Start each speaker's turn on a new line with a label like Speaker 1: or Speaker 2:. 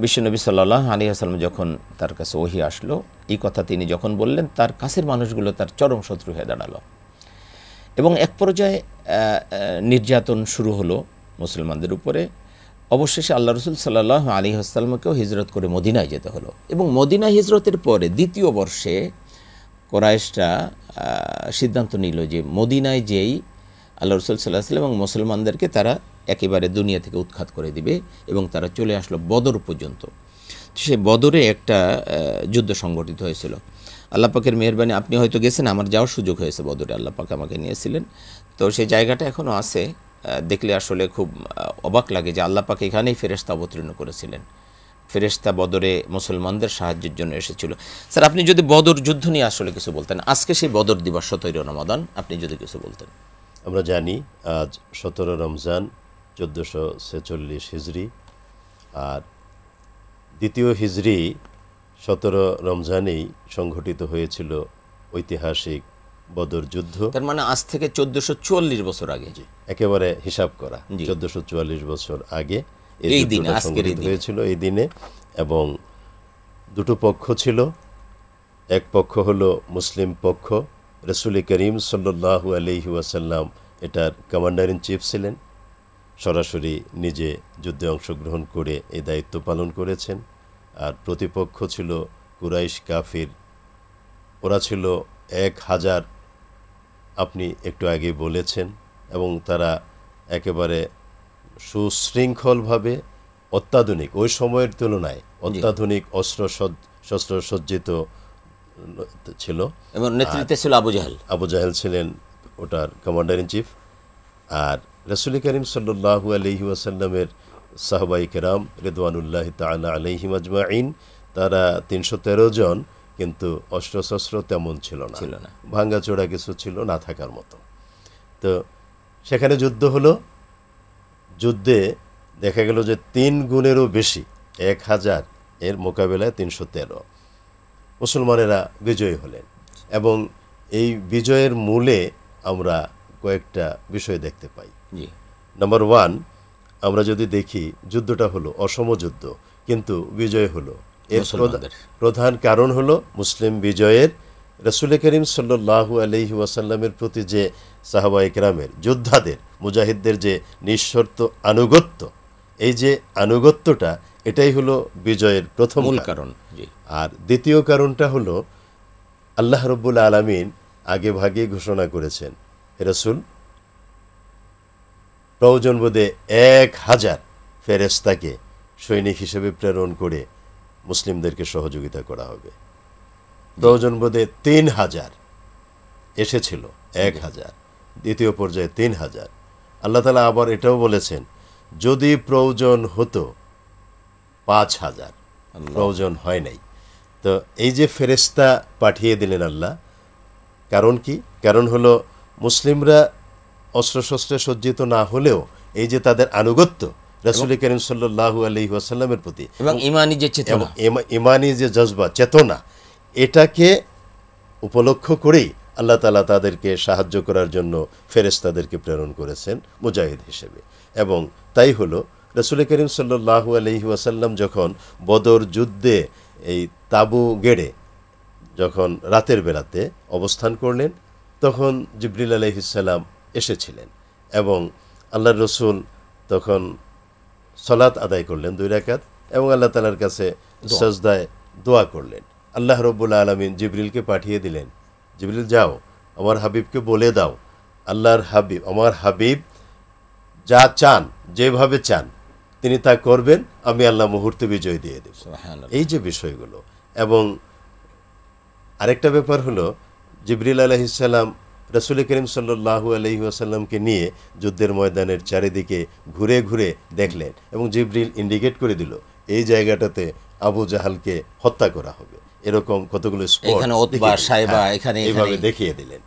Speaker 1: বিশ্বনবী সাল্লাল্লাহু আলাইহি ওয়াসাল্লাম যখন তার কাছে ওহী আসলো, এই কথা তিনি যখন বললেন, তার কাছের মানুষগুলো তার চরম শত্রু হয়ে দাঁড়ালো এবং এক পর্যায়ে নির্যাতন শুরু হলো মুসলমানদের উপরে। অবশেষে আল্লাহ রসুল সাল্লাল্লাহু আলাইহি ওয়াসাল্লামকেও হিজরত করে মদিনায় যেতে হলো এবং মদিনা হিজরতের পরে দ্বিতীয় বর্ষে কুরাইশরা সিদ্ধান্ত নিল যে মদিনায় যেই আল্লাহ রসুল সাল্লাল্লাহু আলাইহি ওয়াসাল্লাম এবং মুসলমানদেরকে তারা একেবারে দুনিয়া থেকে উৎখাত করে দিবে এবং তারা চলে আসলো বদর পর্যন্ত। সে বদরে একটা যুদ্ধ সংগঠিত হয়েছিল। আল্লাহ পাকের মেহেরবানি, আপনি হয়তো গেছেন, আমার যাওয়ার সুযোগ হয়েছে বদরে, আল্লাহ পাক আমাকে নিয়েছিলেন। তো সেই জায়গাটা এখনও আছে, দেখলে আসলে খুব অবাক লাগে যে আল্লাহ পাক এখানেই ফেরেশতা অবতীর্ণ করেছিলেন। ফেরেশতা বদরে মুসলমানদের সাহায্যের জন্য এসেছিল। স্যার, আপনি যদি বদর যুদ্ধ নিয়ে আসলে কিছু বলতেন, আজকে সেই বদর দিবস 17 রমাদান, আপনি যদি কিছু বলতেন।
Speaker 2: আমরা জানি আজ 17 রমজান 1446 হিজরি, আর দ্বিতীয় হিজরি 17 রমজানেই সংঘটিত হয়েছিল ঐতিহাসিক বদর যুদ্ধ।
Speaker 1: তার মানে আজ থেকে 1444 বছর আগে,
Speaker 2: একেবারে হিসাব করা 1444 বছর আগে
Speaker 1: এই দিনে
Speaker 2: সংঘটিত হয়েছিল এই দিনে। এবং দুটো পক্ষ ছিল, এক পক্ষ হলো মুসলিম পক্ষ, রাসূল করিম সাল্লাল্লাহু আলাইহি ওয়াসাল্লাম এটার কমান্ডার ইন চিফ ছিলেন, সরাসরি নিজে যুদ্ধে অংশগ্রহণ করে এই দায়িত্ব পালন করেছেন। আর প্রতিপক্ষ ছিল কুরাইশ কাফির, ওরা ছিল 1000, আপনি একটু আগে বলেছেন, এবং তারা একেবারে সুশৃঙ্খলভাবে অত্যাধুনিক, ওই সময়ের তুলনায় অত্যাধুনিক শস্ত্র সজ্জিত ছিল
Speaker 1: এবং নেতৃত্বে ছিল আবু
Speaker 2: জাহেল ছিলেন ওটার কমান্ডার ইন চিফ। আর রাসূল করিম সাল্লাল্লাহু আলাইহি ওয়াসাল্লামের সাহাবায়ে কেরাম রিদওয়ানুল্লাহি তাআলা আলাইহিম আজমাইন, তারা 313 জন, কিন্তু অস্ত্রশস্ত্র তেমন ছিল না, ভাঙ্গাচোরা কিছু ছিল না থাকার মতো। তো সেখানে যুদ্ধ হলো। যুদ্ধে দেখা গেল যে 3 গুণেরও বেশি, 1000 এর মোকাবেলায় 313 মুসলমানেরা বিজয়ী হলেন। এবং এই বিজয়ের মূলে আমরা কয়েকটা বিষয় দেখতে পাই। নাম্বার 1, আমরা যদি দেখি যুদ্ধটা হলো অসম যুদ্ধ, কিন্তু বিজয় হলো। এর প্রধান কারণ হলো মুসলিম বিজয়ের রাসূল করিম সাল্লাল্লাহু আলাইহি ওয়াসাল্লামের প্রতি যে সাহাবায়ে কেরামের, যোদ্ধাদের, মুজাহিদদের যে নিঃশর্ত আনুগত্য, এই যে আনুগত্যটা, এটাই হলো বিজয়ের প্রথম মূল কারণ। আর দ্বিতীয় কারণটা হলো আল্লাহ রাব্বুল আলামিন আগে ভাগে ঘোষণা করেছেন, হে রাসূল, প্রয়োজন বোধে 1000 ফেরেশতাকে সৈনিক হিসেবে প্রেরণ করে মুসলিমদেরকে সহযোগিতা করা হবে। প্রয়োজন বোধে 3000 এসেছিল, 1000, দ্বিতীয় পর্যায়ে 3000। আল্লাহ তাআলা আবার এটাও বলেছেন, যদি প্রয়োজন হতো 5000, প্রয়োজন হয় নাই। তো এই যে ফেরেশতা পাঠিয়ে দিলেন আল্লাহ, কারণ কি? কারণ হলো মুসলিমরা অস্ত্রশস্ত্রে সজ্জিত না হলেও এই যে তাদের আনুগত্য রাসূল করিম সাল্লাল্লাহু আলাইহি ওয়াসাল্লামের প্রতি
Speaker 1: এবং
Speaker 2: ইমানি যে জজবা, চেতনা, এটাকে উপলক্ষ করেই আল্লাহ তাআলা তাদেরকে সাহায্য করার জন্য ফেরেশতাদেরকে প্রেরণ করেছেন মুজাহিদ হিসেবে। এবং তাই হলো রাসূল করিম সাল্লাল্লাহু আলাইহি ওয়াসাল্লাম যখন বদর যুদ্ধে এই তাঁবু গেড়ে যখন রাতের বেলাতে অবস্থান করলেন, তখন জিবরিল আলাইহিস সালাম এসেছিলেন এবং আল্লাহর রসুল তখন সালাত আদায় করলেন 2 রাকাত এবং আল্লাহ তাআলার কাছে সাজদায় দোয়া করলেন। আল্লাহ রাব্বুল আলামিন জিবরিলকে পাঠিয়ে দিলেন, জিবরিল যাও, আমার হাবিবকে বলে দাও, আল্লাহর হাবিব, আমার হাবিব যা চান, যেভাবে চান তিনি তা করবেন, আমি আল্লাহ মুহূর্তে বিজয় দিয়ে দেব। এই যে বিষয়গুলো। এবং আরেকটা ব্যাপার হলো, জিবরিল আলাইহিস সালাম রাসূল করিম সাল্লাল্লাহু আলাইহি ওয়াসাল্লামকে নিয়ে যুদ্ধের ময়দানের চারিদিকে ঘুরে ঘুরে দেখলেন এবং জিবরিল ইন্ডিকেট করে দিল, এই জায়গাটাতে আবু জাহালকে হত্যা করা হবে, এরকম কতগুলো স্পট এইভাবে দেখিয়ে দিলেন।